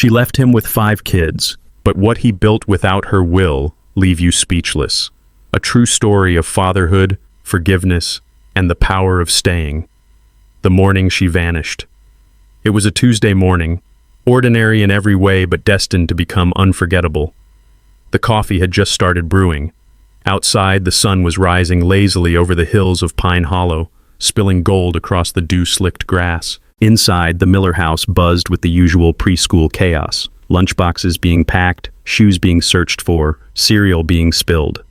She left him with 5 kids, but what he built without her will leave you speechless. A true story of fatherhood, forgiveness, and the power of staying. The morning she vanished. It was a Tuesday morning, ordinary in every way but destined to become unforgettable. The coffee had just started brewing. Outside, the sun was rising lazily over the hills of Pine Hollow, spilling gold across the dew-slicked grass. Inside, the Miller house buzzed with the usual preschool chaos. Lunchboxes being packed, shoes being searched for, cereal being spilled.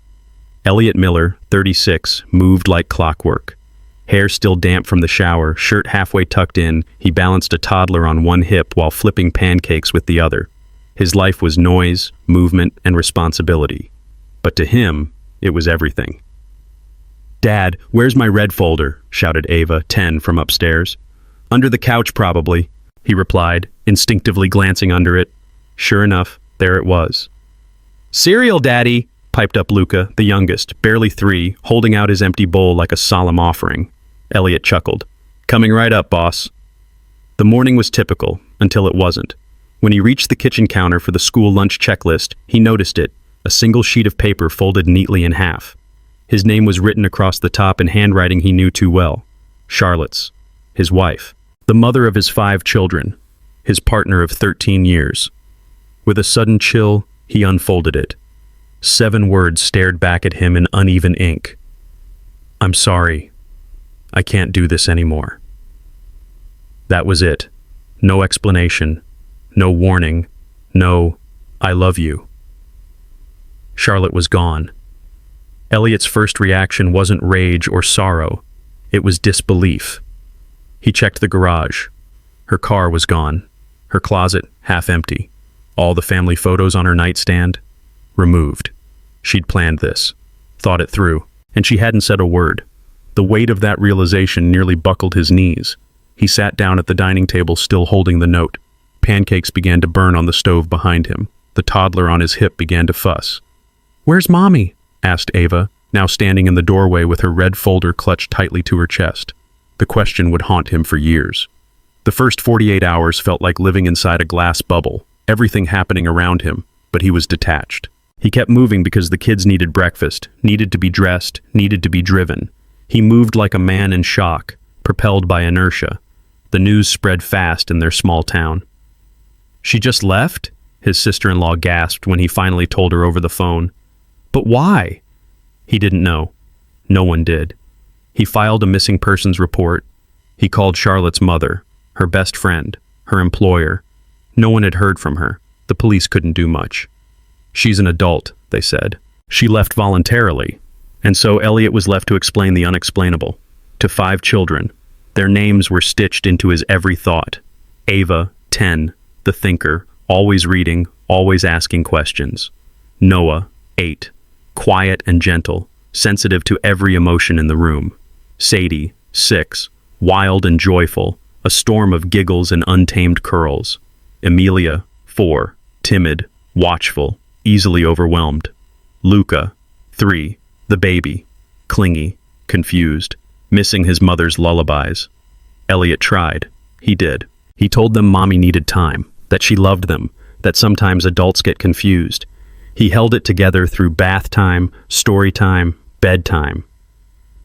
Elliot Miller, 36, moved like clockwork. Hair still damp from the shower, shirt halfway tucked in, he balanced a toddler on one hip while flipping pancakes with the other. His life was noise, movement, and responsibility. But to him, it was everything. "Dad, where's my red folder?" shouted Ava, 10, from upstairs. "Under the couch, probably," he replied, instinctively glancing under it. Sure enough, there it was. "Cereal, Daddy!" piped up Luca, the youngest, barely 3, holding out his empty bowl like a solemn offering. Elliot chuckled. "Coming right up, boss." The morning was typical, until it wasn't. When he reached the kitchen counter for the school lunch checklist, he noticed it, a single sheet of paper folded neatly in half. His name was written across the top in handwriting he knew too well. Charlotte's. His wife. The mother of his 5 children. His partner of 13 years. With a sudden chill, he unfolded it. 7 words stared back at him in uneven ink. "I'm sorry. I can't do this anymore." That was it. No explanation. No warning. No, "I love you." Charlotte was gone. Elliot's first reaction wasn't rage or sorrow. It was disbelief. He checked the garage. Her car was gone. Her closet half empty. All the family photos on her nightstand removed. She'd planned this, thought it through, and she hadn't said a word. The weight of that realization nearly buckled his knees. He sat down at the dining table, still holding the note. Pancakes began to burn on the stove behind him. The toddler on his hip began to fuss. "Where's Mommy?" asked Ava, now standing in the doorway with her red folder clutched tightly to her chest. The question would haunt him for years. The first 48 hours felt like living inside a glass bubble, everything happening around him, but he was detached. He kept moving because the kids needed breakfast, needed to be dressed, needed to be driven. He moved like a man in shock, propelled by inertia. The news spread fast in their small town. "She just left?" his sister-in-law gasped when he finally told her over the phone. "But why?" He didn't know. No one did. He filed a missing persons report. He called Charlotte's mother, her best friend, her employer. No one had heard from her. The police couldn't do much. "She's an adult," they said. She left voluntarily. And so Elliot was left to explain the unexplainable. To 5 children. Their names were stitched into his every thought. Ava, 10, the thinker, always reading, always asking questions. Noah, 8, quiet and gentle, sensitive to every emotion in the room. Sadie, 6, wild and joyful, a storm of giggles and untamed curls. Amelia, 4, timid, watchful, easily overwhelmed. Luca, 3, the baby, clingy, confused, missing his mother's lullabies. Elliot tried. He did. He told them Mommy needed time, that she loved them, that sometimes adults get confused. He held it together through bath time, story time, bedtime.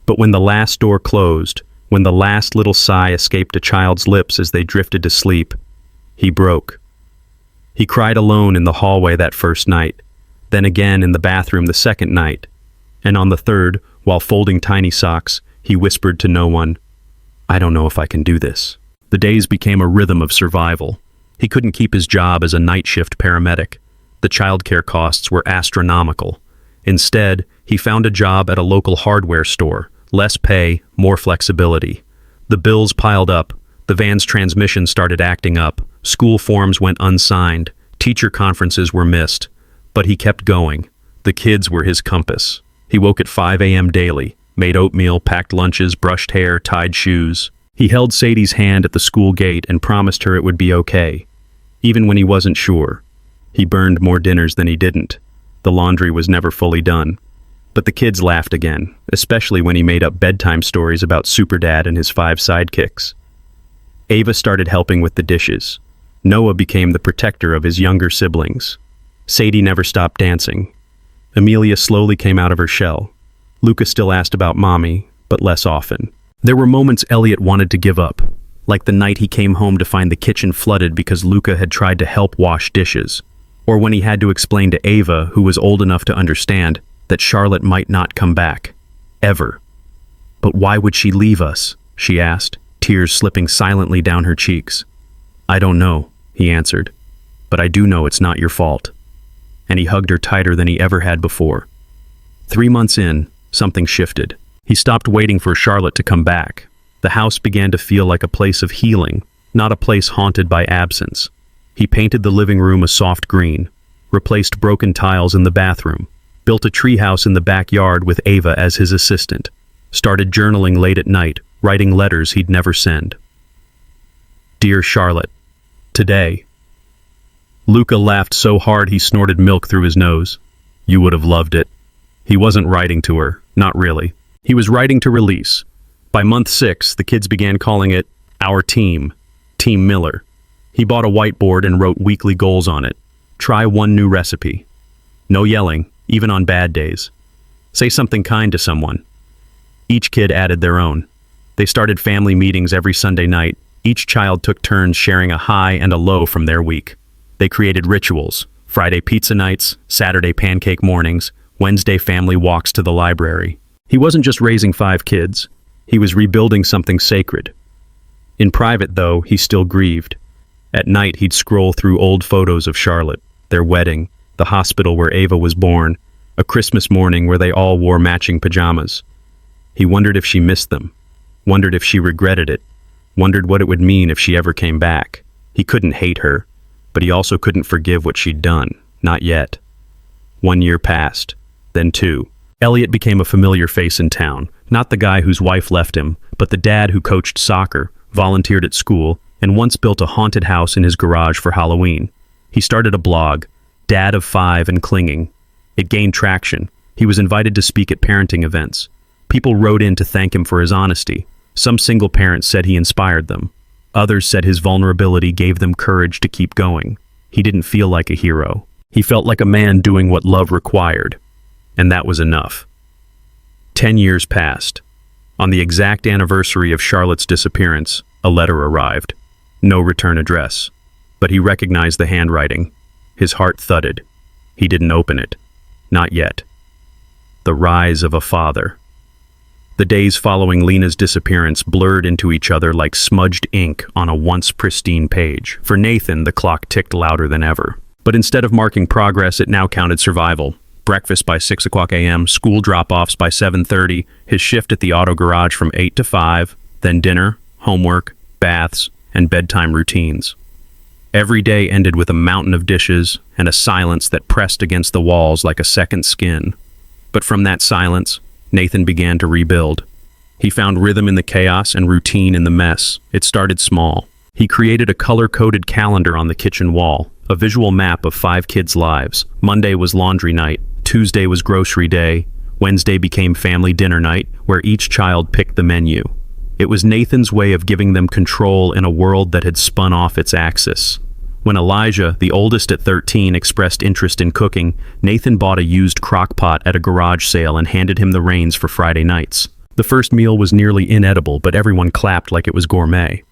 But when the last door closed, when the last little sigh escaped a child's lips as they drifted to sleep, he broke. He cried alone in the hallway that first night, then again in the bathroom the second night, and on the third, while folding tiny socks, he whispered to no one, "I don't know if I can do this." The days became a rhythm of survival. He couldn't keep his job as a night shift paramedic. The childcare costs were astronomical. Instead, he found a job at a local hardware store, less pay, more flexibility. The bills piled up, the van's transmission started acting up, school forms went unsigned, teacher conferences were missed. But he kept going. The kids were his compass. He woke at 5 a.m. daily, made oatmeal, packed lunches, brushed hair, tied shoes. He held Sadie's hand at the school gate and promised her it would be okay, even when he wasn't sure. He burned more dinners than he didn't. The laundry was never fully done. But the kids laughed again, especially when he made up bedtime stories about Superdad and his 5 sidekicks. Ava started helping with the dishes. Noah became the protector of his younger siblings. Sadie never stopped dancing. Amelia slowly came out of her shell. Luca still asked about Mommy, but less often. There were moments Elliot wanted to give up, like the night he came home to find the kitchen flooded because Luca had tried to help wash dishes, or when he had to explain to Ava, who was old enough to understand, that Charlotte might not come back. Ever. "But why would she leave us?" she asked, tears slipping silently down her cheeks. "I don't know," he answered, "but I do know it's not your fault." And he hugged her tighter than he ever had before. 3 months in, something shifted. He stopped waiting for Charlotte to come back. The house began to feel like a place of healing, not a place haunted by absence. He painted the living room a soft green, replaced broken tiles in the bathroom, built a treehouse in the backyard with Ava as his assistant, started journaling late at night, writing letters he'd never send. "Dear Charlotte, today." Luca laughed so hard he snorted milk through his nose. You would have loved it. He wasn't writing to her, not really. He was writing to release. By month 6, the kids began calling it Our Team, Team Miller. He bought a whiteboard and wrote weekly goals on it. Try one new recipe. No yelling, even on bad days. Say something kind to someone. Each kid added their own. They started family meetings every Sunday night. Each child took turns sharing a high and a low from their week. They created rituals: Friday pizza nights, Saturday pancake mornings, Wednesday family walks to the library. He wasn't just raising 5 kids. He was rebuilding something sacred. In private, though, he still grieved. At night, he'd scroll through old photos of Charlotte, their wedding, the hospital where Ava was born, a Christmas morning where they all wore matching pajamas. He wondered if she missed them, wondered if she regretted it, wondered what it would mean if she ever came back. He couldn't hate her, but he also couldn't forgive what she'd done. Not yet. 1 year passed, then 2. Elliot became a familiar face in town, not the guy whose wife left him, but the dad who coached soccer, volunteered at school, and once built a haunted house in his garage for Halloween. He started a blog, Dad of 5 and Clinging. It gained traction. He was invited to speak at parenting events. People wrote in to thank him for his honesty. Some single parents said he inspired them. Others said his vulnerability gave them courage to keep going. He didn't feel like a hero. He felt like a man doing what love required. And that was enough. 10 years passed. On the exact anniversary of Charlotte's disappearance, a letter arrived. No return address. But he recognized the handwriting. His heart thudded. He didn't open it. Not yet. The rise of a father. The days following Lena's disappearance blurred into each other like smudged ink on a once pristine page. For Nathan, the clock ticked louder than ever. But instead of marking progress, it now counted survival. Breakfast by 6 o'clock a.m., school drop-offs by 7:30, his shift at the auto garage from 8 to 5, then dinner, homework, baths, and bedtime routines. Every day ended with a mountain of dishes and a silence that pressed against the walls like a second skin. But from that silence, Nathan began to rebuild. He found rhythm in the chaos and routine in the mess. It started small. He created a color-coded calendar on the kitchen wall, a visual map of 5 kids' lives. Monday was laundry night, Tuesday was grocery day, Wednesday became family dinner night, where each child picked the menu. It was Nathan's way of giving them control in a world that had spun off its axis. When Elijah, the oldest at 13, expressed interest in cooking, Nathan bought a used crock pot at a garage sale and handed him the reins for Friday nights. The first meal was nearly inedible, but everyone clapped like it was gourmet.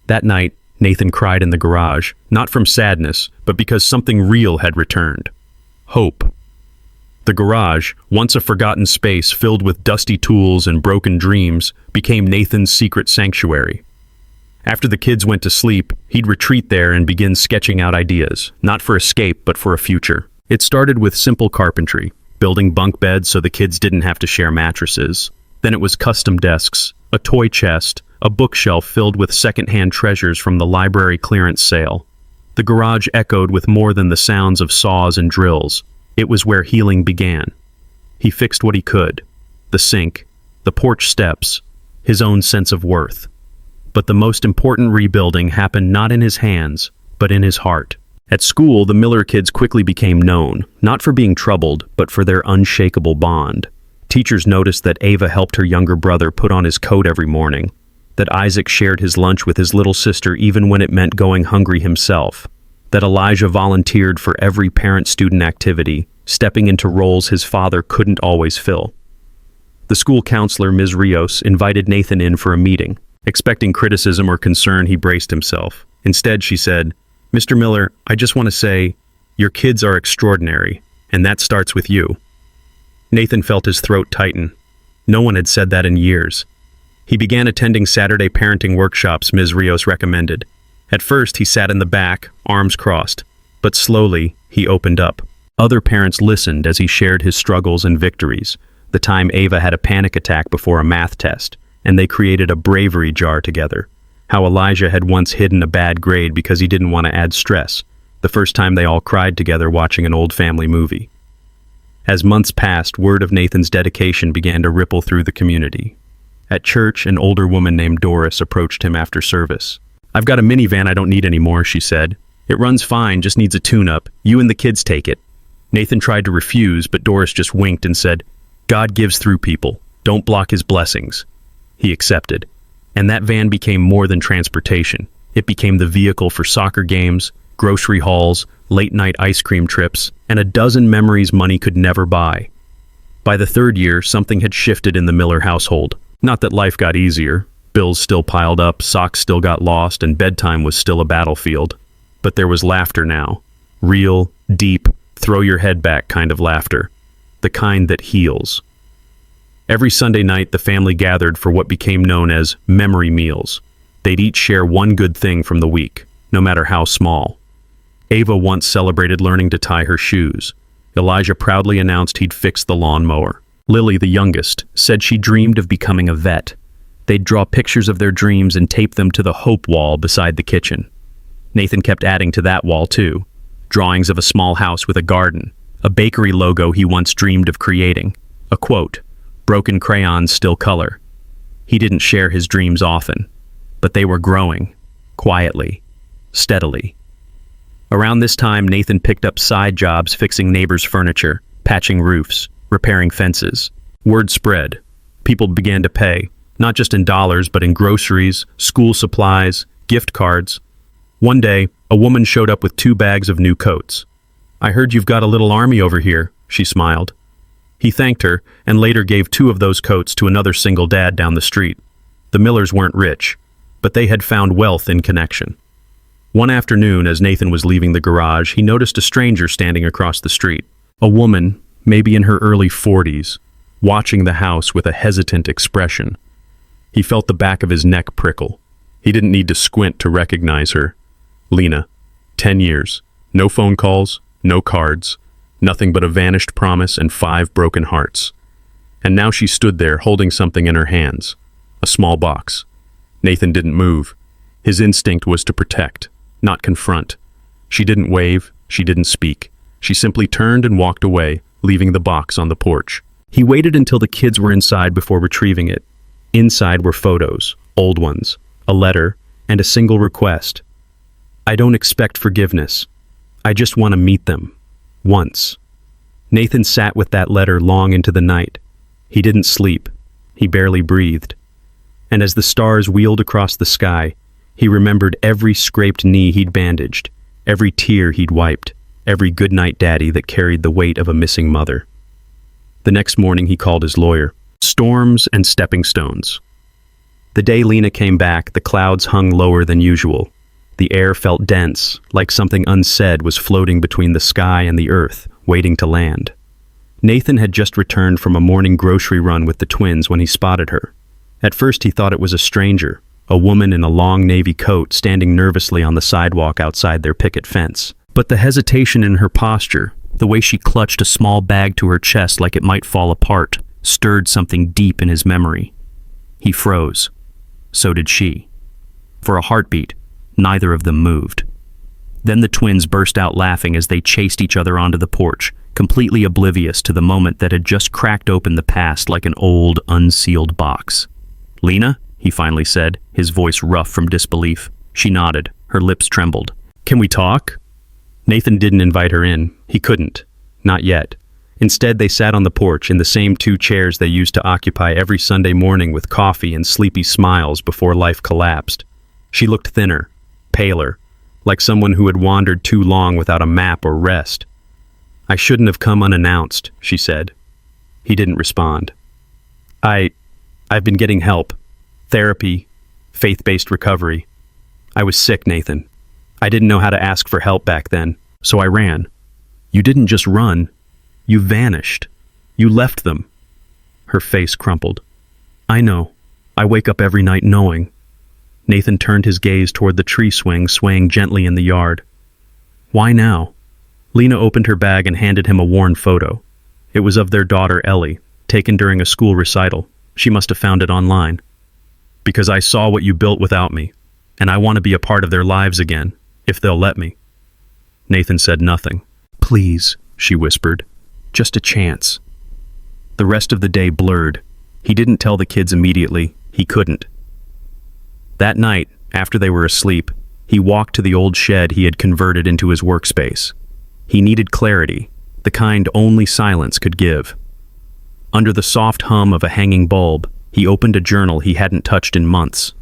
That night, Nathan cried in the garage, not from sadness, but because something real had returned. Hope. The garage, once a forgotten space filled with dusty tools and broken dreams, became Nathan's secret sanctuary. After the kids went to sleep, he'd retreat there and begin sketching out ideas, not for escape, but for a future. It started with simple carpentry, building bunk beds so the kids didn't have to share mattresses. Then it was custom desks, a toy chest, a bookshelf filled with second-hand treasures from the library clearance sale. The garage echoed with more than the sounds of saws and drills. It was where healing began. He fixed what he could: the sink, the porch steps, his own sense of worth. But the most important rebuilding happened not in his hands, but in his heart. At school, the Miller kids quickly became known, not for being troubled, but for their unshakable bond. Teachers noticed that Ava helped her younger brother put on his coat every morning, that Isaac shared his lunch with his little sister even when it meant going hungry himself, that Elijah volunteered for every parent-student activity, stepping into roles his father couldn't always fill. The school counselor, Ms. Rios, invited Nathan in for a meeting. Expecting criticism or concern, he braced himself. Instead, she said, "Mr. Miller, I just want to say, your kids are extraordinary, and that starts with you." Nathan felt his throat tighten. No one had said that in years. He began attending Saturday parenting workshops Ms. Rios recommended. At first, he sat in the back, arms crossed, but slowly, he opened up. Other parents listened as he shared his struggles and victories. The time Ava had a panic attack before a math test, and they created a bravery jar together. How Elijah had once hidden a bad grade because he didn't want to add stress. The first time they all cried together watching an old family movie. As months passed, word of Nathan's dedication began to ripple through the community. At church, an older woman named Doris approached him after service. "I've got a minivan I don't need anymore," she said. "It runs fine, just needs a tune-up. You and the kids take it." Nathan tried to refuse, but Doris just winked and said, "God gives through people. Don't block his blessings." He accepted. And that van became more than transportation. It became the vehicle for soccer games, grocery hauls, late-night ice cream trips, and a dozen memories money could never buy. By the third year, something had shifted in the Miller household. Not that life got easier. Bills still piled up, socks still got lost, and bedtime was still a battlefield. But there was laughter now. Real, deep, throw-your-head-back kind of laughter. The kind that heals. Every Sunday night, the family gathered for what became known as memory meals. They'd each share one good thing from the week, no matter how small. Ava once celebrated learning to tie her shoes. Elijah proudly announced he'd fixed the lawnmower. Lily, the youngest, said she dreamed of becoming a vet. They'd draw pictures of their dreams and tape them to the hope wall beside the kitchen. Nathan kept adding to that wall, too. Drawings of a small house with a garden, a bakery logo he once dreamed of creating, a quote, "Broken crayons still color." He didn't share his dreams often, but they were growing, quietly, steadily. Around this time, Nathan picked up side jobs fixing neighbors' furniture, patching roofs, repairing fences. Word spread. People began to pay, not just in dollars, but in groceries, school supplies, gift cards. One day, a woman showed up with 2 bags of new coats. "I heard you've got a little army over here," she smiled. He thanked her, and later gave 2 of those coats to another single dad down the street. The Millers weren't rich, but they had found wealth in connection. One afternoon, as Nathan was leaving the garage, he noticed a stranger standing across the street. A woman, maybe in her early 40s, watching the house with a hesitant expression. He felt the back of his neck prickle. He didn't need to squint to recognize her. Lena, 10 years, no phone calls, no cards, nothing but a vanished promise and 5 broken hearts. And now she stood there holding something in her hands, a small box. Nathan didn't move. His instinct was to protect, not confront. She didn't wave, she didn't speak. She simply turned and walked away, leaving the box on the porch. He waited until the kids were inside before retrieving it. Inside were photos, old ones, a letter, and a single request. "I don't expect forgiveness. I just want to meet them. Once." Nathan sat with that letter long into the night. He didn't sleep. He barely breathed. And as the stars wheeled across the sky, he remembered every scraped knee he'd bandaged, every tear he'd wiped, every goodnight daddy that carried the weight of a missing mother. The next morning he called his lawyer. Storms and stepping stones. The day Lena came back, the clouds hung lower than usual. The air felt dense, like something unsaid was floating between the sky and the earth, waiting to land. Nathan had just returned from a morning grocery run with the twins when he spotted her. At first he thought it was a stranger, a woman in a long navy coat standing nervously on the sidewalk outside their picket fence. But the hesitation in her posture, the way she clutched a small bag to her chest like it might fall apart, stirred something deep in his memory. He froze. So did she. For a heartbeat, neither of them moved. Then the twins burst out laughing as they chased each other onto the porch, completely oblivious to the moment that had just cracked open the past like an old, unsealed box. "Lena?" he finally said, his voice rough from disbelief. She nodded. Her lips trembled. "Can we talk?" Nathan didn't invite her in. He couldn't. Not yet. Instead, they sat on the porch in the same 2 chairs they used to occupy every Sunday morning with coffee and sleepy smiles before life collapsed. She looked thinner, paler, like someone who had wandered too long without a map or rest. "I shouldn't have come unannounced," she said. He didn't respond. I've been getting help. Therapy, faith-based recovery. I was sick, Nathan. I didn't know how to ask for help back then, so I ran." "You didn't just run. You vanished. You left them." Her face crumpled. "I know. I wake up every night knowing." Nathan turned his gaze toward the tree swing swaying gently in the yard. "Why now?" Lena opened her bag and handed him a worn photo. It was of their daughter Ellie, taken during a school recital. She must have found it online. "Because I saw what you built without me, and I want to be a part of their lives again, if they'll let me." Nathan said nothing. "Please," she whispered. "Just a chance." The rest of the day blurred. He didn't tell the kids immediately. He couldn't. That night, after they were asleep, he walked to the old shed he had converted into his workspace. He needed clarity, the kind only silence could give. Under the soft hum of a hanging bulb, he opened a journal he hadn't touched in months.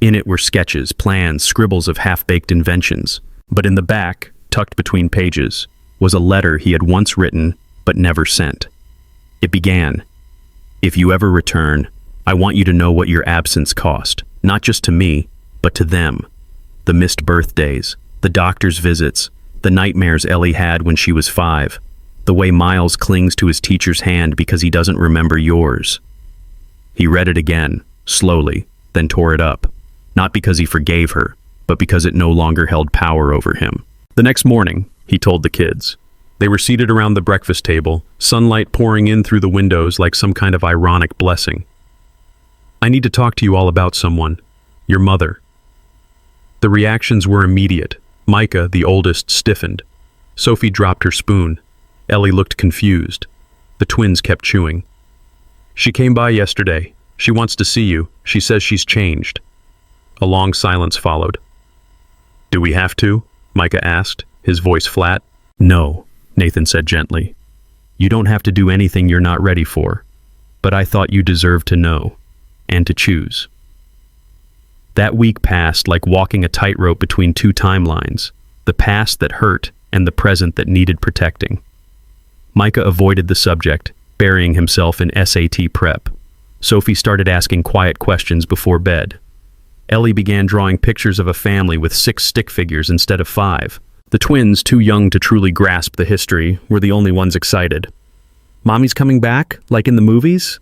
In it were sketches, plans, scribbles of half-baked inventions. But in the back, tucked between pages, was a letter he had once written but never sent. It began, "If you ever return, I want you to know what your absence cost, not just to me, but to them. The missed birthdays, the doctor's visits, the nightmares Ellie had when she was 5, the way Miles clings to his teacher's hand because he doesn't remember yours." He read it again, slowly, then tore it up. Not because he forgave her, but because it no longer held power over him. The next morning, he told the kids. They were seated around the breakfast table, sunlight pouring in through the windows like some kind of ironic blessing. "I need to talk to you all about someone. Your mother." The reactions were immediate. Micah, the oldest, stiffened. Sophie dropped her spoon. Ellie looked confused. The twins kept chewing. "She came by yesterday. She wants to see you. She says she's changed." A long silence followed. "Do we have to?" Micah asked, his voice flat. "No," Nathan said gently. "You don't have to do anything you're not ready for. But I thought you deserved to know, and to choose." That week passed like walking a tightrope between 2 timelines, the past that hurt and the present that needed protecting. Micah avoided the subject, burying himself in SAT prep. Sophie started asking quiet questions before bed. Ellie began drawing pictures of a family with 6 stick figures instead of 5. The twins, too young to truly grasp the history, were the only ones excited. "Mommy's coming back, like in the movies?"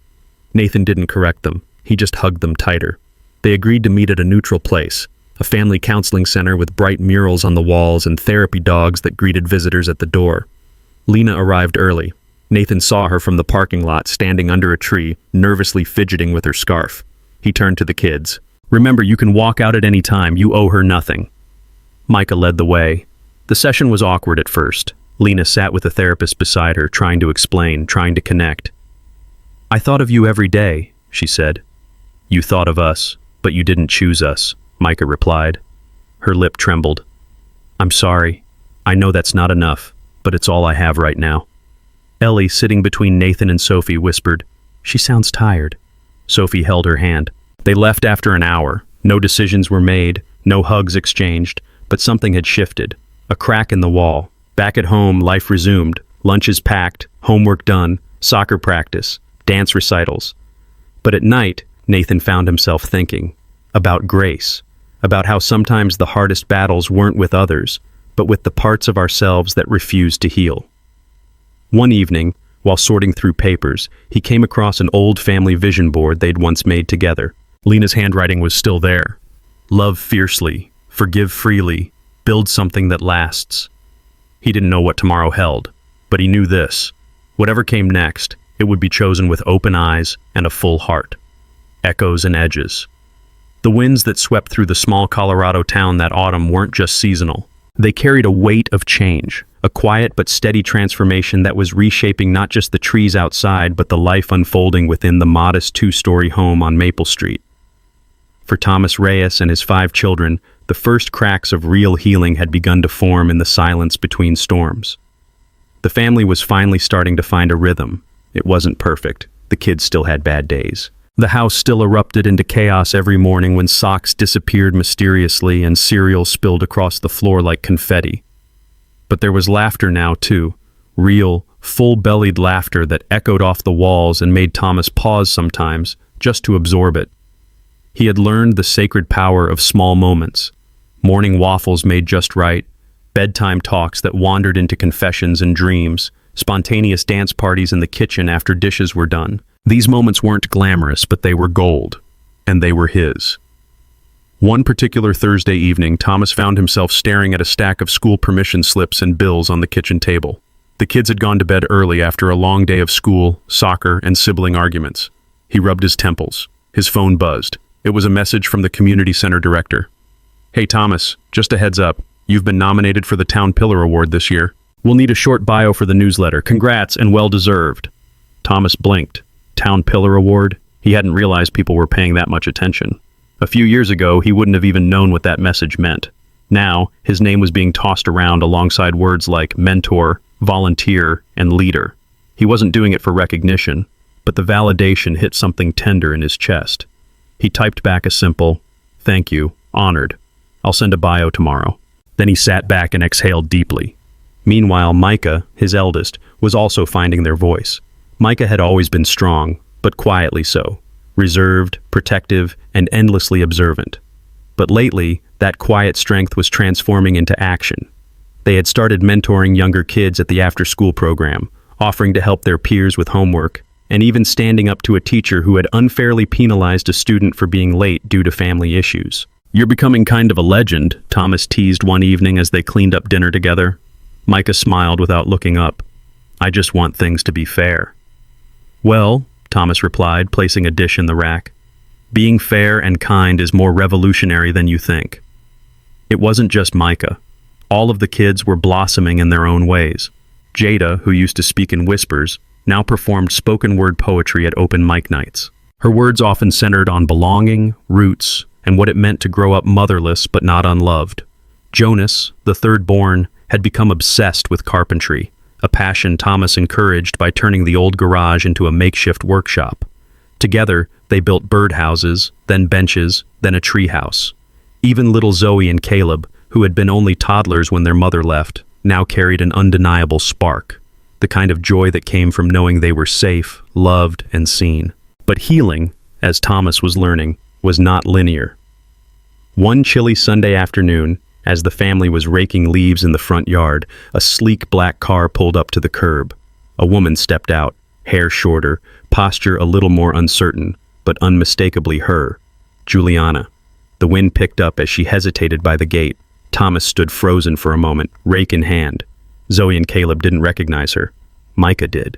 Nathan didn't correct them. He just hugged them tighter. They agreed to meet at a neutral place, a family counseling center with bright murals on the walls and therapy dogs that greeted visitors at the door. Lena arrived early. Nathan saw her from the parking lot, standing under a tree, nervously fidgeting with her scarf. He turned to the kids. "Remember, you can walk out at any time. You owe her nothing." Micah led the way. The session was awkward at first. Lena sat with the therapist beside her, trying to explain, trying to connect. "I thought of you every day," she said. "You thought of us, but you didn't choose us," Micah replied. Her lip trembled. "I'm sorry. I know that's not enough, but it's all I have right now." Ellie, sitting between Nathan and Sophie, whispered, "She sounds tired." Sophie held her hand. They left after an hour. No decisions were made, no hugs exchanged, but something had shifted. A crack in the wall. Back at home, life resumed. Lunches packed, homework done, soccer practice, dance recitals. But at night, Nathan found himself thinking about grace, about how sometimes the hardest battles weren't with others, but with the parts of ourselves that refused to heal. One evening, while sorting through papers, he came across an old family vision board they'd once made together. Lena's handwriting was still there. "Love fiercely, forgive freely, build something that lasts." He didn't know what tomorrow held, but he knew this. Whatever came next, it would be chosen with open eyes and a full heart. Echoes and edges. The winds that swept through the small Colorado town that autumn weren't just seasonal. They carried a weight of change, a quiet but steady transformation that was reshaping not just the trees outside, but the life unfolding within the modest 2-story home on Maple Street. For Thomas Reyes and his 5 children, the first cracks of real healing had begun to form in the silence between storms. The family was finally starting to find a rhythm. It wasn't perfect. The kids still had bad days. The house still erupted into chaos every morning when socks disappeared mysteriously and cereal spilled across the floor like confetti. But there was laughter now, too. Real, full-bellied laughter that echoed off the walls and made Thomas pause sometimes, just to absorb it. He had learned the sacred power of small moments. Morning waffles made just right, bedtime talks that wandered into confessions and dreams, spontaneous dance parties in the kitchen after dishes were done. These moments weren't glamorous, but they were gold, and they were his. One particular Thursday evening, Thomas found himself staring at a stack of school permission slips and bills on the kitchen table. The kids had gone to bed early after a long day of school, soccer, and sibling arguments. He rubbed his temples. His phone buzzed. It was a message from the community center director. "Hey Thomas, just a heads up. You've been nominated for the Town Pillar Award this year. We'll need a short bio for the newsletter. Congrats and well-deserved." Thomas blinked. Town Pillar Award? He hadn't realized people were paying that much attention. A few years ago, he wouldn't have even known what that message meant. Now, his name was being tossed around alongside words like mentor, volunteer, and leader. He wasn't doing it for recognition, but the validation hit something tender in his chest. He typed back a simple, "Thank you, honored. I'll send a bio tomorrow." Then he sat back and exhaled deeply. Meanwhile, Micah, his eldest, was also finding their voice. Micah had always been strong, but quietly so, reserved, protective, and endlessly observant. But lately, that quiet strength was transforming into action. They had started mentoring younger kids at the after-school program, offering to help their peers with homework, and even standing up to a teacher who had unfairly penalized a student for being late due to family issues. "You're becoming kind of a legend," Thomas teased one evening as they cleaned up dinner together. Micah smiled without looking up. "I just want things to be fair." "Well," Thomas replied, placing a dish in the rack, "being fair and kind is more revolutionary than you think." It wasn't just Micah. All of the kids were blossoming in their own ways. Jada, who used to speak in whispers, now performed spoken-word poetry at open mic nights. Her words often centered on belonging, roots, and what it meant to grow up motherless but not unloved. Jonas, the third-born, had become obsessed with carpentry, a passion Thomas encouraged by turning the old garage into a makeshift workshop. Together, they built birdhouses, then benches, then a treehouse. Even little Zoe and Caleb, who had been only toddlers when their mother left, now carried an undeniable spark, the kind of joy that came from knowing they were safe, loved, and seen. But healing, as Thomas was learning, was not linear. One chilly Sunday afternoon, as the family was raking leaves in the front yard, a sleek black car pulled up to the curb. A woman stepped out, hair shorter, posture a little more uncertain, but unmistakably her, Juliana. The wind picked up as she hesitated by the gate. Thomas stood frozen for a moment, rake in hand. Zoe and Caleb didn't recognize her. Micah did.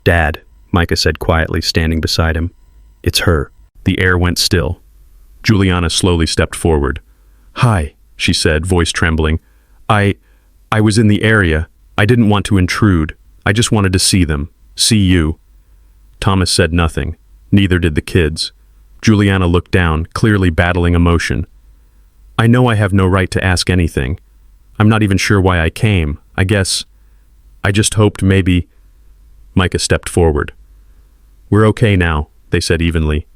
"Dad," Micah said quietly, standing beside him. "It's her." The air went still. Juliana slowly stepped forward. "Hi," she said, voice trembling. I was in the area. I didn't want to intrude. I just wanted to see them. See you." Thomas said nothing. Neither did the kids. Juliana looked down, clearly battling emotion. "I know I have no right to ask anything. I'm not even sure why I came. I just hoped maybe—" Micah stepped forward. "We're okay now," they said evenly.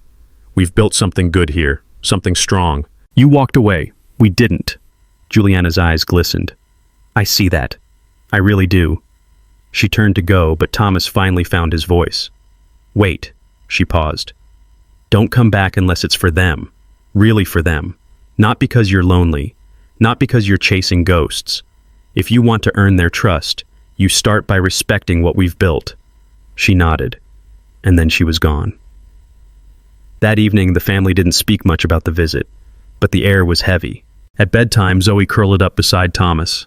"We've built something good here, something strong." "You walked away. We didn't." Juliana's eyes glistened. "I see that. I really do." She turned to go, but Thomas finally found his voice. "Wait," she paused. "Don't come back unless it's for them. Really for them. Not because you're lonely. Not because you're chasing ghosts. If you want to earn their trust, you start by respecting what we've built." She nodded, and then she was gone. That evening, the family didn't speak much about the visit, but the air was heavy. At bedtime, Zoe curled up beside Thomas.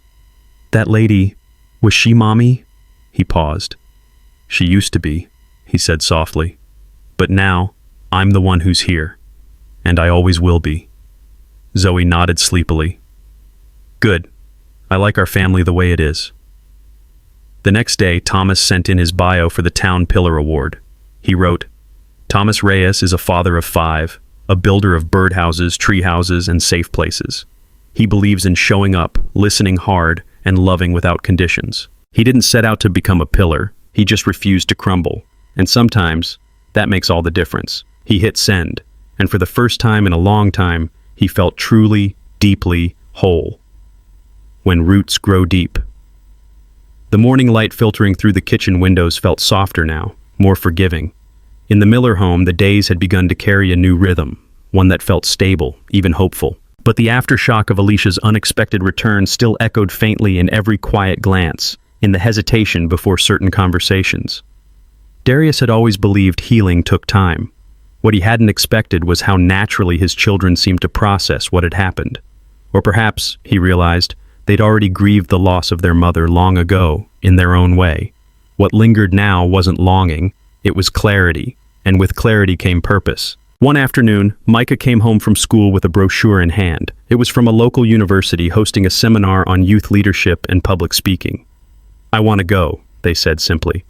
"That lady, was she Mommy?" He paused. "She used to be," he said softly. "But now, I'm the one who's here, and I always will be." Zoe nodded sleepily. "Good. I like our family the way it is." The next day, Thomas sent in his bio for the Town Pillar Award. He wrote, "Thomas Reyes is a father of 5, a builder of birdhouses, treehouses, and safe places. He believes in showing up, listening hard, and loving without conditions. He didn't set out to become a pillar, he just refused to crumble. And sometimes, that makes all the difference. He hit send, and for the first time in a long time, he felt truly, deeply whole. When roots grow deep. The morning light filtering through the kitchen windows felt softer now, more forgiving. In the Miller home, the days had begun to carry a new rhythm, one that felt stable, even hopeful. But the aftershock of Alicia's unexpected return still echoed faintly in every quiet glance, in the hesitation before certain conversations. Darius had always believed healing took time. What he hadn't expected was how naturally his children seemed to process what had happened. Or perhaps, he realized, they'd already grieved the loss of their mother long ago, in their own way. What lingered now wasn't longing, it was clarity, and with clarity came purpose. One afternoon, Micah came home from school with a brochure in hand. It was from a local university hosting a seminar on youth leadership and public speaking. "I want to go," they said simply.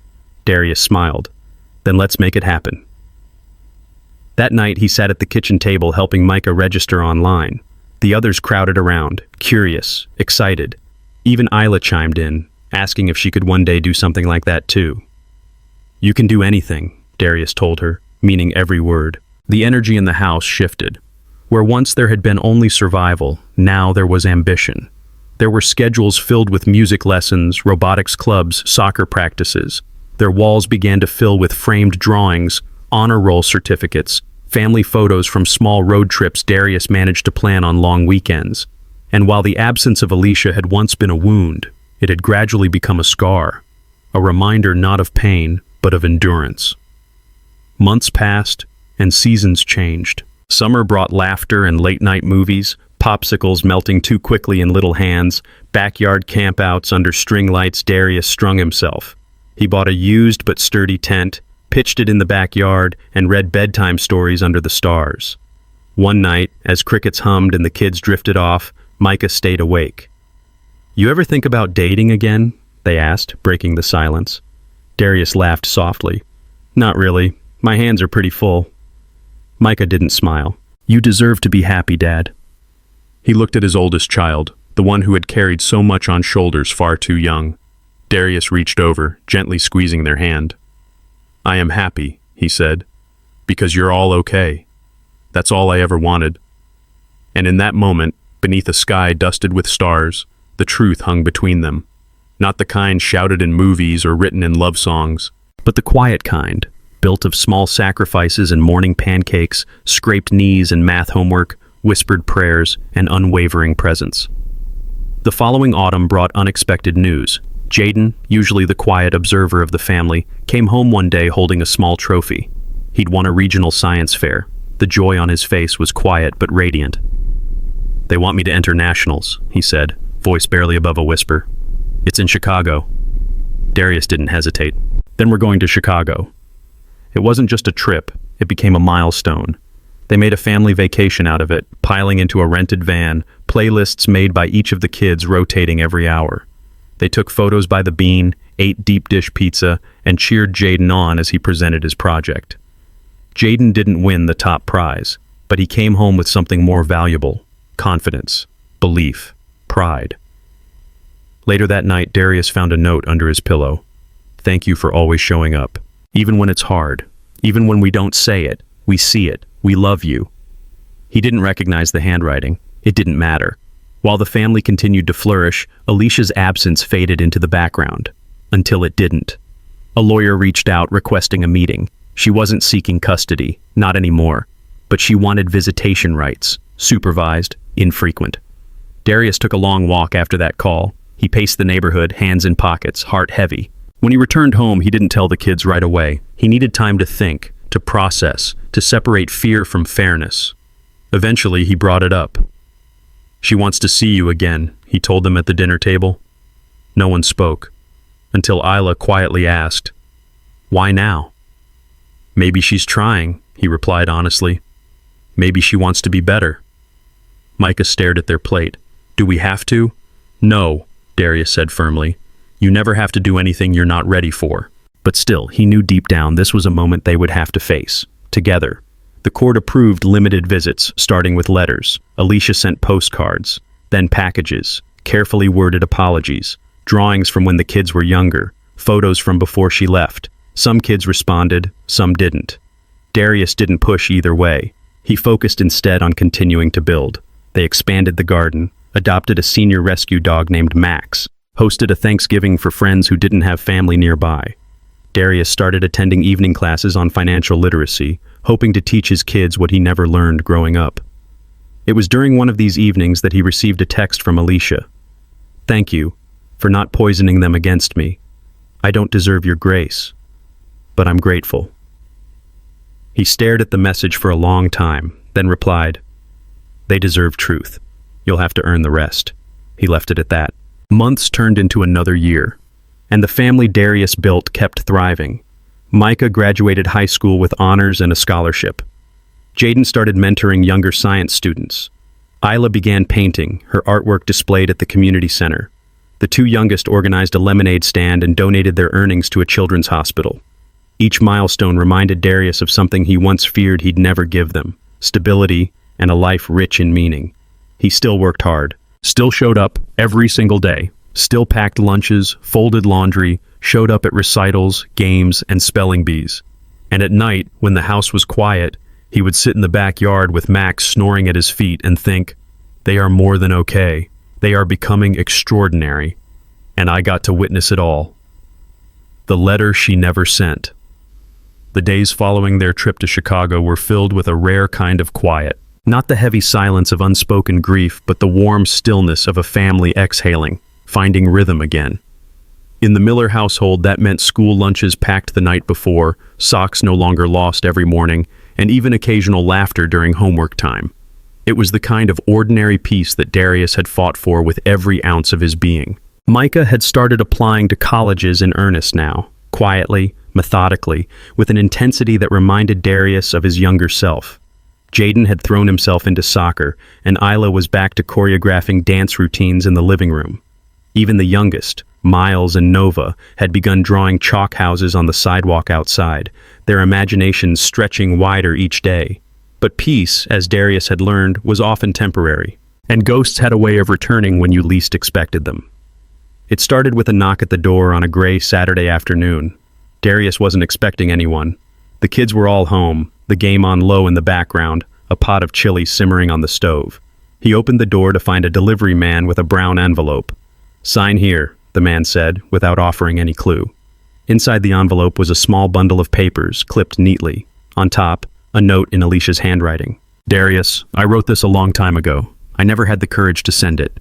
Darius smiled. "Then let's make it happen." That night, he sat at the kitchen table helping Micah register online. The others crowded around, curious, excited. Even Isla chimed in, asking if she could one day do something like that too. "You can do anything," Darius told her, meaning every word. The energy in the house shifted. Where once there had been only survival, now there was ambition. There were schedules filled with music lessons, robotics clubs, soccer practices. Their walls began to fill with framed drawings, honor roll certificates, family photos from small road trips Darius managed to plan on long weekends. And while the absence of Alicia had once been a wound, it had gradually become a scar, a reminder not of pain, but of endurance. Months passed, and seasons changed. Summer brought laughter and late-night movies, popsicles melting too quickly in little hands, backyard campouts under string lights. Darius strung himself. He bought a used but sturdy tent, pitched it in the backyard, and read bedtime stories under the stars. One night, as crickets hummed and the kids drifted off, Micah stayed awake. "You ever think about dating again?" they asked, breaking the silence. Darius laughed softly. "Not really. My hands are pretty full." Micah didn't smile. "You deserve to be happy, Dad." He looked at his oldest child, the one who had carried so much on shoulders far too young. Darius reached over, gently squeezing their hand. "I am happy," he said, "because you're all okay. That's all I ever wanted." And in that moment, beneath a sky dusted with stars, the truth hung between them. Not the kind shouted in movies or written in love songs, but the quiet kind, built of small sacrifices and morning pancakes, scraped knees and math homework, whispered prayers, and unwavering presence. The following autumn brought unexpected news. Jaden, usually the quiet observer of the family, came home one day holding a small trophy. He'd won a regional science fair. The joy on his face was quiet but radiant. "They want me to enter nationals," he said, voice barely above a whisper. "It's in Chicago." Darius didn't hesitate. "Then we're going to Chicago." It wasn't just a trip, it became a milestone. They made a family vacation out of it, piling into a rented van, playlists made by each of the kids rotating every hour. They took photos by the bean, ate deep dish pizza, and cheered Jaden on as he presented his project. Jaden didn't win the top prize, but he came home with something more valuable: confidence, belief, pride. Later that night, Darius found a note under his pillow. "Thank you for always showing up. Even when it's hard, even when we don't say it, we see it. We love you." He didn't recognize the handwriting. It didn't matter. While the family continued to flourish, Alicia's absence faded into the background. Until it didn't. A lawyer reached out requesting a meeting. She wasn't seeking custody, not anymore. But she wanted visitation rights, supervised, infrequent. Darius took a long walk after that call. He paced the neighborhood, hands in pockets, heart heavy. When he returned home, he didn't tell the kids right away. He needed time to think, to process, to separate fear from fairness. Eventually, he brought it up. "She wants to see you again," he told them at the dinner table. No one spoke, until Isla quietly asked, "Why now?" "Maybe she's trying," he replied honestly. "Maybe she wants to be better." Micah stared at their plate. "Do we have to?" "No," Darius said firmly. "You never have to do anything you're not ready for." But still, he knew deep down this was a moment they would have to face, together. The court approved limited visits, starting with letters. Alicia sent postcards, then packages, carefully worded apologies. drawings from when the kids were younger, photos from before she left. Some kids responded, some didn't. Darius didn't push either way. He focused instead on continuing to build. They expanded the garden, adopted a senior rescue dog named Max, hosted a Thanksgiving for friends who didn't have family nearby. Darius started attending evening classes on financial literacy, hoping to teach his kids what he never learned growing up. It was during one of these evenings that he received a text from Alicia. "Thank you for not poisoning them against me. I don't deserve your grace, but I'm grateful." He stared at the message for a long time, then replied, "They deserve truth. You'll have to earn the rest." He left it at that. Months turned into another year, and the family Darius built kept thriving. Micah graduated high school with honors and a scholarship. Jaden started mentoring younger science students. Isla began painting, her artwork displayed at the community center. The two youngest organized a lemonade stand and donated their earnings to a children's hospital. Each milestone reminded Darius of something he once feared he'd never give them: stability and a life rich in meaning. He still worked hard, still showed up every single day, still packed lunches, folded laundry, showed up at recitals, games, and spelling bees. And at night, when the house was quiet, he would sit in the backyard with Max snoring at his feet and think, "They are more than okay. They are becoming extraordinary." And I got to witness it all. The letter she never sent. The days following their trip to Chicago were filled with a rare kind of quiet. Not the heavy silence of unspoken grief, but the warm stillness of a family exhaling, finding rhythm again. In the Miller household, that meant school lunches packed the night before, socks no longer lost every morning, and even occasional laughter during homework time. It was the kind of ordinary peace that Darius had fought for with every ounce of his being. Micah had started applying to colleges in earnest now, quietly, methodically, with an intensity that reminded Darius of his younger self. Jaden had thrown himself into soccer, and Isla was back to choreographing dance routines in the living room. Even the youngest, Miles and Nova, had begun drawing chalk houses on the sidewalk outside, their imaginations stretching wider each day. But peace, as Darius had learned, was often temporary, and ghosts had a way of returning when you least expected them. It started with a knock at the door on a gray Saturday afternoon. Darius wasn't expecting anyone. The kids were all home, the game on low in the background, a pot of chili simmering on the stove. He opened the door to find a delivery man with a brown envelope. "Sign here," the man said, without offering any clue. Inside the envelope was a small bundle of papers, clipped neatly. On top, a note in Alicia's handwriting. "Darius, I wrote this a long time ago. I never had the courage to send it.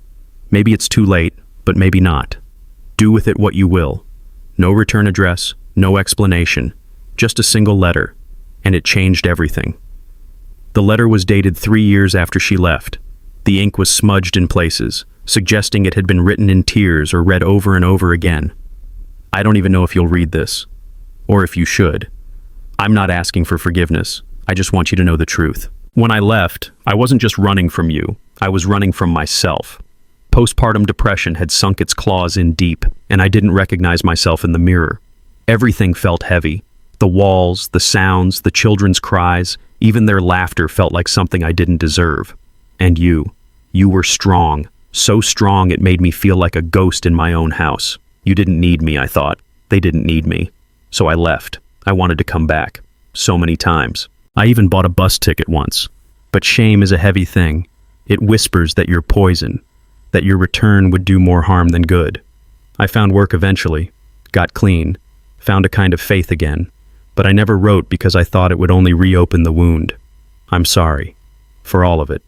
Maybe it's too late, but maybe not. Do with it what you will. No return address, no explanation, just a single letter, and it changed everything." The letter was dated 3 years after she left. The ink was smudged in places, suggesting it had been written in tears or read over and over again. "I don't even know if you'll read this, or if you should. I'm not asking for forgiveness. I just want you to know the truth. When I left, I wasn't just running from you, I was running from myself. Postpartum depression had sunk its claws in deep, and I didn't recognize myself in the mirror. Everything felt heavy. The walls, the sounds, the children's cries, even their laughter felt like something I didn't deserve. And you were strong, so strong it made me feel like a ghost in my own house. You didn't need me, I thought. They didn't need me. So I left. I wanted to come back. So many times. I even bought a bus ticket once. But shame is a heavy thing. It whispers that you're poison, that your return would do more harm than good. I found work eventually, got clean, found a kind of faith again, but I never wrote because I thought it would only reopen the wound. I'm sorry. For all of it."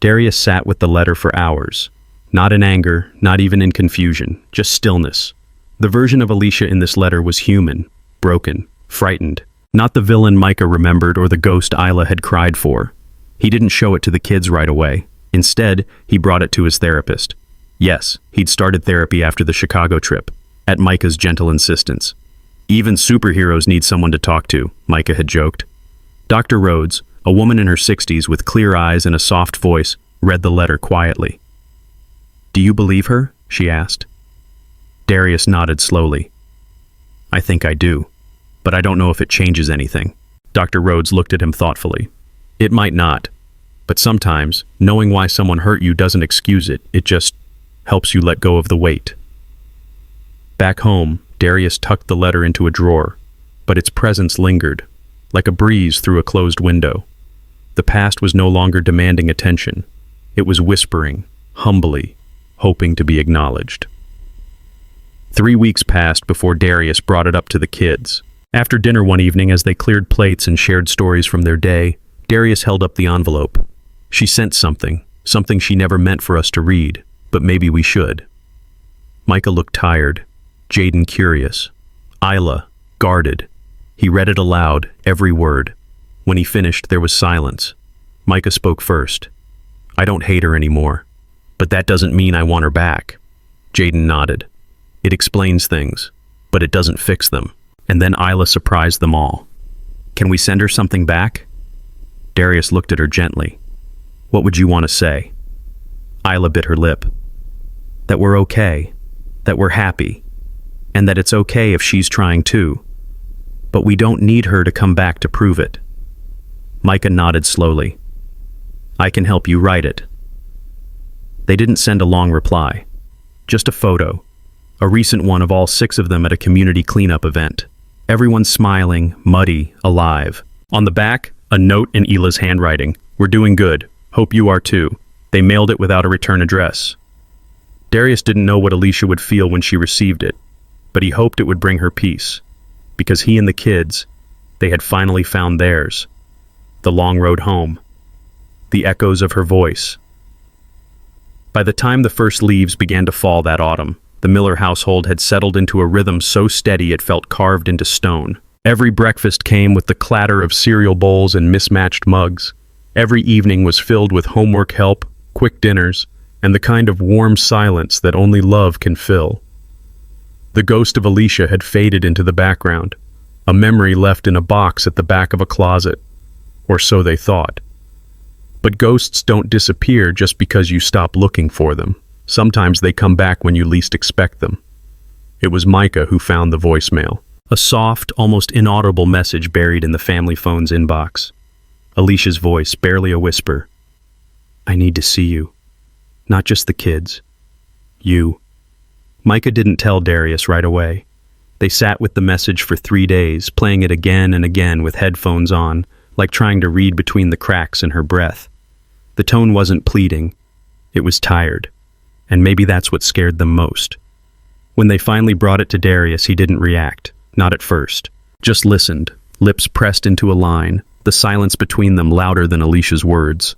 Darius sat with the letter for hours. Not in anger, not even in confusion, just stillness. The version of Alicia in this letter was human, broken, frightened. Not the villain Micah remembered or the ghost Isla had cried for. He didn't show it to the kids right away. Instead, he brought it to his therapist. Yes, he'd started therapy after the Chicago trip, at Micah's gentle insistence. "Even superheroes need someone to talk to," Micah had joked. Dr. Rhodes, a woman in her 60s with clear eyes and a soft voice, read the letter quietly. "Do you believe her?" she asked. Darius nodded slowly. "I think I do, but I don't know if it changes anything." Dr. Rhodes looked at him thoughtfully. "It might not, but sometimes, knowing why someone hurt you doesn't excuse it, it just helps you let go of the weight." Back home, Darius tucked the letter into a drawer, but its presence lingered, like a breeze through a closed window. The past was no longer demanding attention. It was whispering, humbly, hoping to be acknowledged. 3 weeks passed before Darius brought it up to the kids. After dinner one evening, as they cleared plates and shared stories from their day, Darius held up the envelope. She sent something she never meant for us to read, but maybe we should. Micah looked tired, Jaden curious, Isla guarded. He read it aloud, every word. When he finished, there was silence. Micah spoke first. "I don't hate her anymore, but that doesn't mean I want her back." Jaden nodded. "It explains things, but it doesn't fix them." And then Isla surprised them all. "Can we send her something back?" Darius looked at her gently. "What would you want to say?" Isla bit her lip. "That we're okay, that we're happy, and that it's okay if she's trying too. But we don't need her to come back to prove it." Micah nodded slowly. "I can help you write it." They didn't send a long reply, just a photo, a recent one of all 6 of them at a community cleanup event. Everyone smiling, muddy, alive. On the back, a note in Ila's handwriting. "We're doing good. Hope you are too." They mailed it without a return address. Darius didn't know what Alicia would feel when she received it, but he hoped it would bring her peace, because he and the kids, they had finally found theirs. The long road home. The echoes of her voice. By the time the first leaves began to fall that autumn, the Miller household had settled into a rhythm so steady it felt carved into stone. Every breakfast came with the clatter of cereal bowls and mismatched mugs. Every evening was filled with homework help, quick dinners, and the kind of warm silence that only love can fill. The ghost of Alicia had faded into the background, a memory left in a box at the back of a closet, or so they thought. But ghosts don't disappear just because you stop looking for them. Sometimes they come back when you least expect them. It was Micah who found the voicemail, a soft, almost inaudible message buried in the family phone's inbox. Alicia's voice, barely a whisper. "I need to see you. Not just the kids. You." Micah didn't tell Darius right away. They sat with the message for 3 days, playing it again and again with headphones on, like trying to read between the cracks in her breath. The tone wasn't pleading. It was tired. And maybe that's what scared them most. When they finally brought it to Darius, he didn't react. Not at first. Just listened, lips pressed into a line, the silence between them louder than Alicia's words.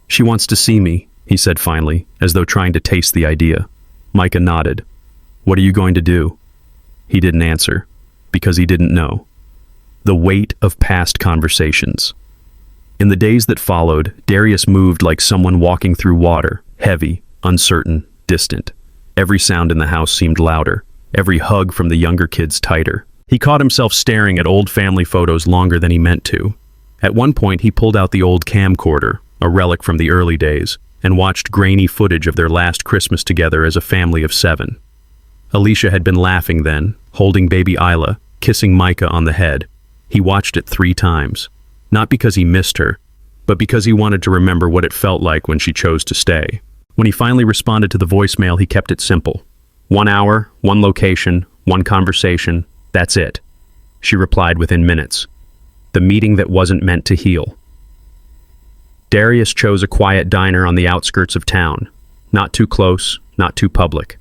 "She wants to see me," he said finally, as though trying to taste the idea. Micah nodded. "What are you going to do?" He didn't answer, because he didn't know. The weight of past conversations. In the days that followed, Darius moved like someone walking through water, heavy, uncertain, distant. Every sound in the house seemed louder, every hug from the younger kids tighter. He caught himself staring at old family photos longer than he meant to. At one point, he pulled out the old camcorder, a relic from the early days, and watched grainy footage of their last Christmas together as a family of 7. Alicia had been laughing then, holding baby Isla, kissing Micah on the head. He watched it 3 times, not because he missed her, but because he wanted to remember what it felt like when she chose to stay. When he finally responded to the voicemail, he kept it simple. 1 hour, 1 location, 1 conversation, that's it. She replied within minutes. The meeting that wasn't meant to heal. Darius chose a quiet diner on the outskirts of town. Not too close, not too public.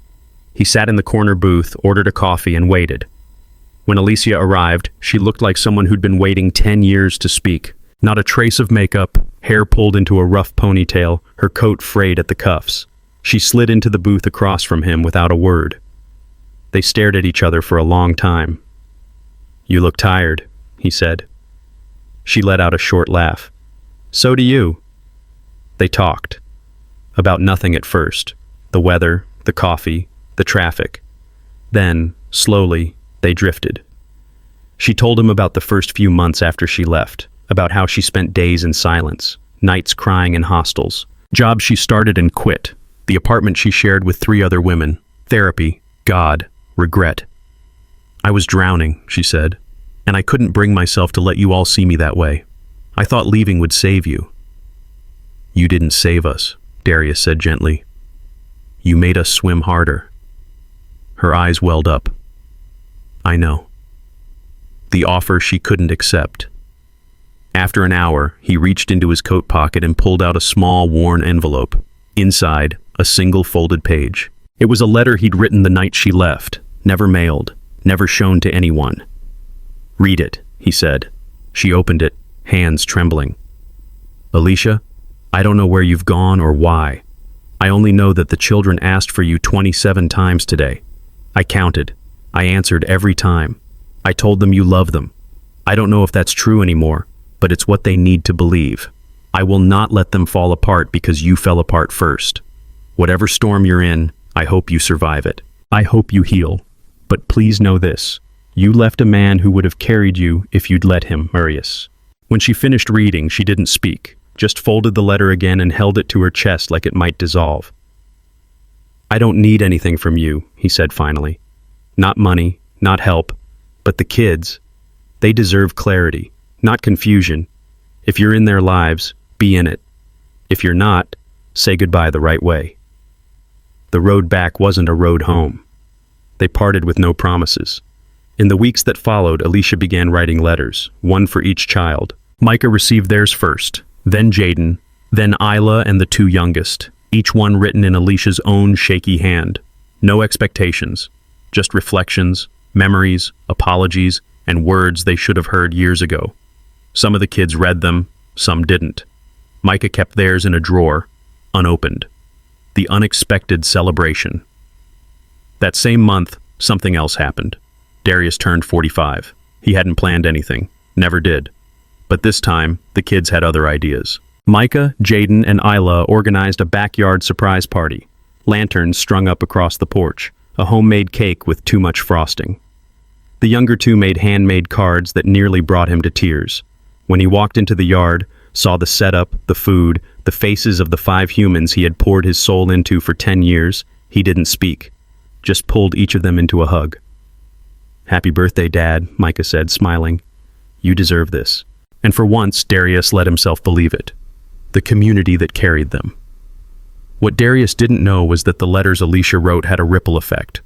He sat in the corner booth, ordered a coffee, and waited. When Alicia arrived, she looked like someone who'd been waiting 10 years to speak. Not a trace of makeup, hair pulled into a rough ponytail, her coat frayed at the cuffs. She slid into the booth across from him without a word. They stared at each other for a long time. "You look tired," he said. She let out a short laugh. "So do you." They talked. About nothing at first. The weather, the coffee, the traffic. Then, slowly, they drifted. She told him about the first few months after she left, about how she spent days in silence, nights crying in hostels, jobs she started and quit, the apartment she shared with 3 other women, therapy, God, regret. "I was drowning," she said, "and I couldn't bring myself to let you all see me that way. I thought leaving would save you." "You didn't save us," Darius said gently. "You made us swim harder." Her eyes welled up. I know. The offer she couldn't accept. After an hour, he reached into his coat pocket and pulled out a small, worn envelope. Inside, a single folded page. It was a letter he'd written the night she left, never mailed, never shown to anyone. Read it, he said. She opened it, hands trembling. Alicia, I don't know where you've gone or why. I only know that the children asked for you 27 times today. I counted. I answered every time. I told them you love them. I don't know if that's true anymore, but it's what they need to believe. I will not let them fall apart because you fell apart first. Whatever storm you're in, I hope you survive it. I hope you heal. But please know this. You left a man who would have carried you if you'd let him, Marius. When she finished reading, she didn't speak, just folded the letter again and held it to her chest like it might dissolve. I don't need anything from you, he said finally. Not money, not help, but the kids. They deserve clarity, not confusion. If you're in their lives, be in it. If you're not, say goodbye the right way. The road back wasn't a road home. They parted with no promises. In the weeks that followed, Alicia began writing letters, one for each child. Micah received theirs first, then Jaden, then Isla and the two youngest, each one written in Alicia's own shaky hand. No expectations, just reflections, memories, apologies, and words they should have heard years ago. Some of the kids read them, some didn't. Micah kept theirs in a drawer, unopened. The unexpected celebration. That same month, something else happened. Darius turned 45. He hadn't planned anything, never did. But this time, the kids had other ideas. Micah, Jaden, and Isla organized a backyard surprise party. Lanterns strung up across the porch, a homemade cake with too much frosting. The younger two made handmade cards that nearly brought him to tears. When he walked into the yard, saw the setup, the food, the faces of the 5 humans he had poured his soul into for 10 years, he didn't speak, just pulled each of them into a hug. Happy birthday, Dad, Micah said, smiling. You deserve this. And for once, Darius let himself believe it. The community that carried them. What Darius didn't know was that the letters Alicia wrote had a ripple effect.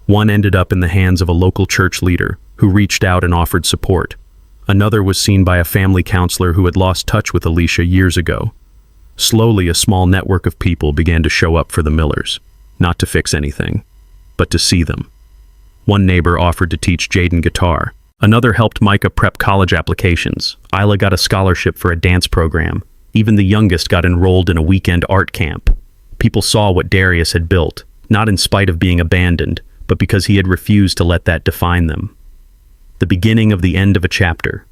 One ended up in the hands of a local church leader, who reached out and offered support. Another was seen by a family counselor who had lost touch with Alicia years ago. Slowly, a small network of people began to show up for the Millers, not to fix anything, but to see them. One neighbor offered to teach Jaden guitar. Another helped Micah prep college applications. Isla got a scholarship for a dance program. Even the youngest got enrolled in a weekend art camp. People saw what Darius had built, not in spite of being abandoned, but because he had refused to let that define them. The beginning of the end of a chapter.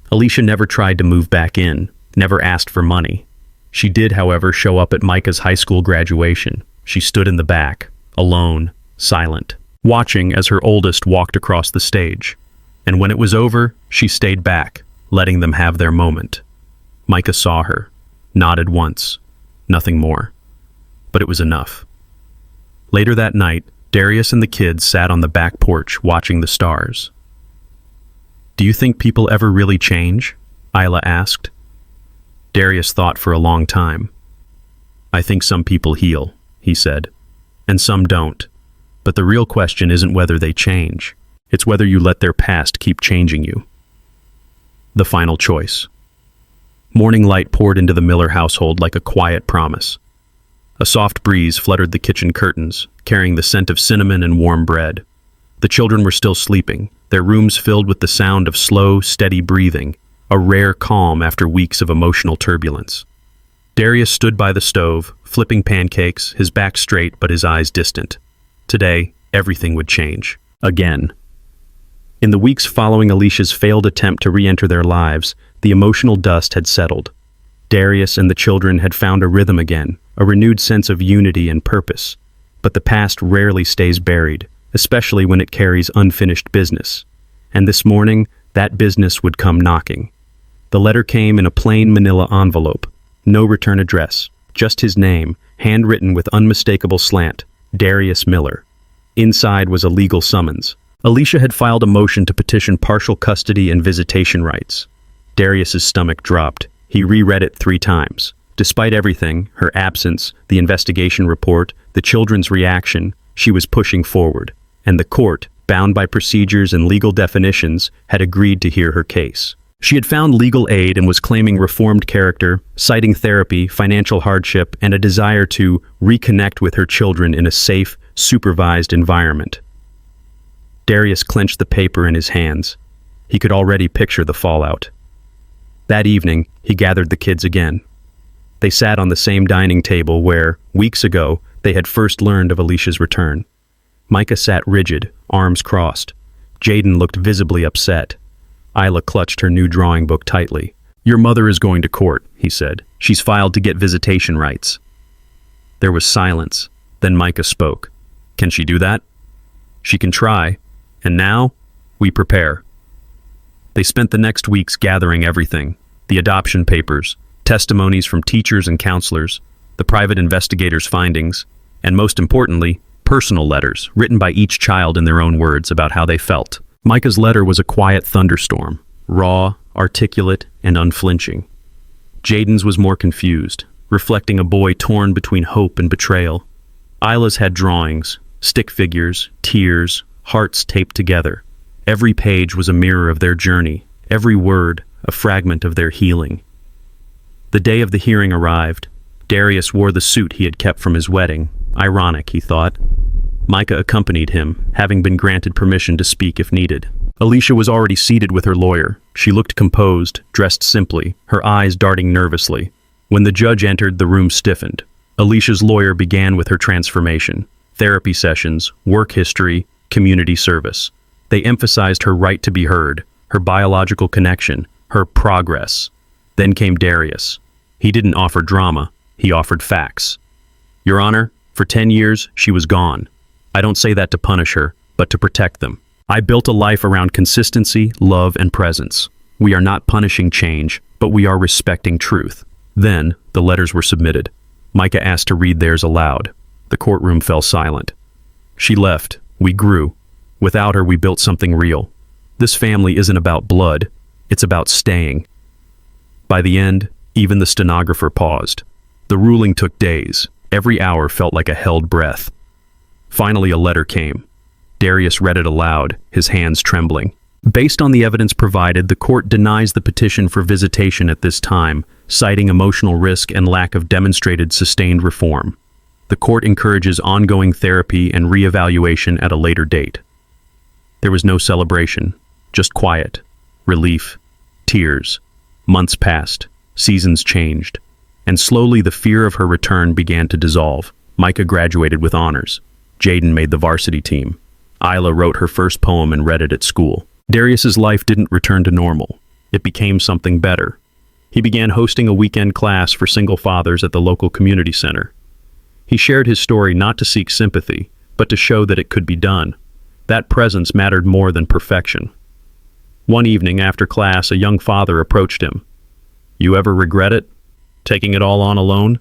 Alicia never tried to move back in, never asked for money. She did, however, show up at Micah's high school graduation. She stood in the back, alone, silent, watching as her oldest walked across the stage. And when it was over, she stayed back, letting them have their moment. Micah saw her, nodded once, nothing more. But it was enough. Later that night, Darius and the kids sat on the back porch watching the stars. Do you think people ever really change? Isla asked. Darius thought for a long time. I think some people heal, he said, and some don't. But the real question isn't whether they change. It's whether you let their past keep changing you. The final choice. Morning light poured into the Miller household like a quiet promise. A soft breeze fluttered the kitchen curtains, carrying the scent of cinnamon and warm bread. The children were still sleeping, their rooms filled with the sound of slow, steady breathing, a rare calm after weeks of emotional turbulence. Darius stood by the stove, flipping pancakes, his back straight but his eyes distant. Today, everything would change. Again. In the weeks following Alicia's failed attempt to re-enter their lives, the emotional dust had settled. Darius and the children had found a rhythm again, a renewed sense of unity and purpose. But the past rarely stays buried, especially when it carries unfinished business. And this morning, that business would come knocking. The letter came in a plain manila envelope. No return address, just his name, handwritten with unmistakable slant, Darius Miller. Inside was a legal summons. Alicia had filed a motion to petition partial custody and visitation rights. Darius's stomach dropped. He reread it 3 times. Despite everything, her absence, the investigation report, the children's reaction, she was pushing forward. and the court, bound by procedures and legal definitions, had agreed to hear her case. She had found legal aid and was claiming reformed character, citing therapy, financial hardship, and a desire to reconnect with her children in a safe, supervised environment. Darius clenched the paper in his hands. He could already picture the fallout. That evening, he gathered the kids again. They sat on the same dining table where, weeks ago, they had first learned of Alicia's return. Micah sat rigid, arms crossed. Jaden looked visibly upset. Isla clutched her new drawing book tightly. "Your mother is going to court," he said. "She's filed to get visitation rights." There was silence. Then Micah spoke. "Can she do that?" "She can try. And now, we prepare." They spent the next weeks gathering everything: the adoption papers, testimonies from teachers and counselors, the private investigator's findings, and most importantly, personal letters written by each child in their own words about how they felt. Micah's letter was a quiet thunderstorm, raw, articulate, and unflinching. Jaden's was more confused, reflecting a boy torn between hope and betrayal. Isla's had drawings, stick figures, tears, hearts taped together. Every page was a mirror of their journey, every word a fragment of their healing. The day of the hearing arrived. Darius wore the suit he had kept from his wedding. Ironic, he thought. Micah accompanied him, having been granted permission to speak if needed. Alicia was already seated with her lawyer. She looked composed, dressed simply, her eyes darting nervously. When the judge entered, the room stiffened. Alicia's lawyer began with her transformation: therapy sessions, work history, community service. They emphasized her right to be heard, her biological connection, her progress. Then came Darius. He didn't offer drama, he offered facts. "Your Honor, for 10 years, she was gone. I don't say that to punish her, but to protect them. I built a life around consistency, love, and presence. We are not punishing change, but we are respecting truth." Then, the letters were submitted. Micah asked to read theirs aloud. The courtroom fell silent. "She left. We grew. Without her, we built something real. This family isn't about blood. It's about staying." By the end, even the stenographer paused. The ruling took days. Every hour felt like a held breath. Finally, a letter came. Darius read it aloud, his hands trembling. Based on the evidence provided, the court denies the petition for visitation at this time, citing emotional risk and lack of demonstrated sustained reform. The court encourages ongoing therapy and reevaluation at a later date. There was no celebration, just quiet, relief, tears. Months passed, seasons changed, and slowly the fear of her return began to dissolve. Micah graduated with honors. Jaden made the varsity team. Isla wrote her first poem and read it at school. Darius's life didn't return to normal. It became something better. He began hosting a weekend class for single fathers at the local community center. He shared his story not to seek sympathy, but to show that it could be done. That presence mattered more than perfection. One evening after class, a young father approached him. "You ever regret it? Taking it all on alone?"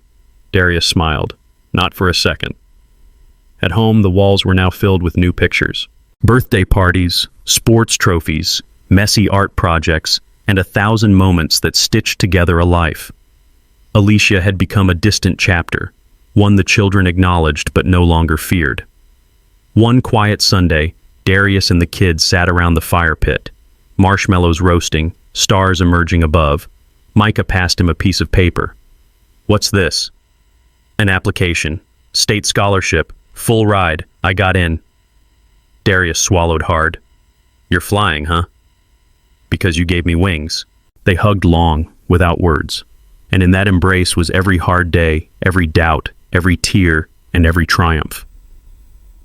Darius smiled. "Not for a second." At home, the walls were now filled with new pictures. Birthday parties, sports trophies, messy art projects, and 1,000 moments that stitched together a life. Alicia had become a distant chapter, one the children acknowledged but no longer feared. One quiet Sunday, Darius and the kids sat around the fire pit, marshmallows roasting, stars emerging above. Micah passed him a piece of paper. "What's this?" "An application. State scholarship. Full ride. I got in." Darius swallowed hard. "You're flying, huh?" "Because you gave me wings." They hugged long, without words. And in that embrace was every hard day, every doubt, every tear, and every triumph.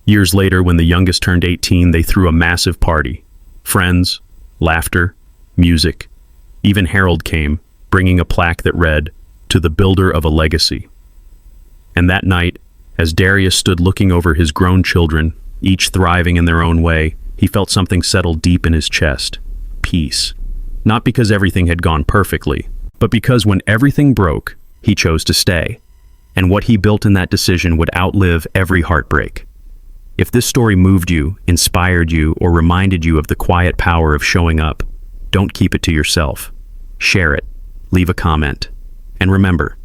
Years later, when the youngest turned 18, they threw a massive party. Friends, laughter, music. Even Harold came, bringing a plaque that read, "To the builder of a legacy." And that night, as Darius stood looking over his grown children, each thriving in their own way, he felt something settle deep in his chest. Peace. Not because everything had gone perfectly, but because when everything broke, he chose to stay. And what he built in that decision would outlive every heartbreak. If this story moved you, inspired you, or reminded you of the quiet power of showing up, don't keep it to yourself. Share it. Leave a comment. And remember,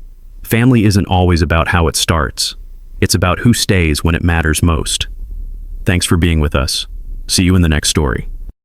family isn't always about how it starts. It's about who stays when it matters most. Thanks for being with us. See you in the next story.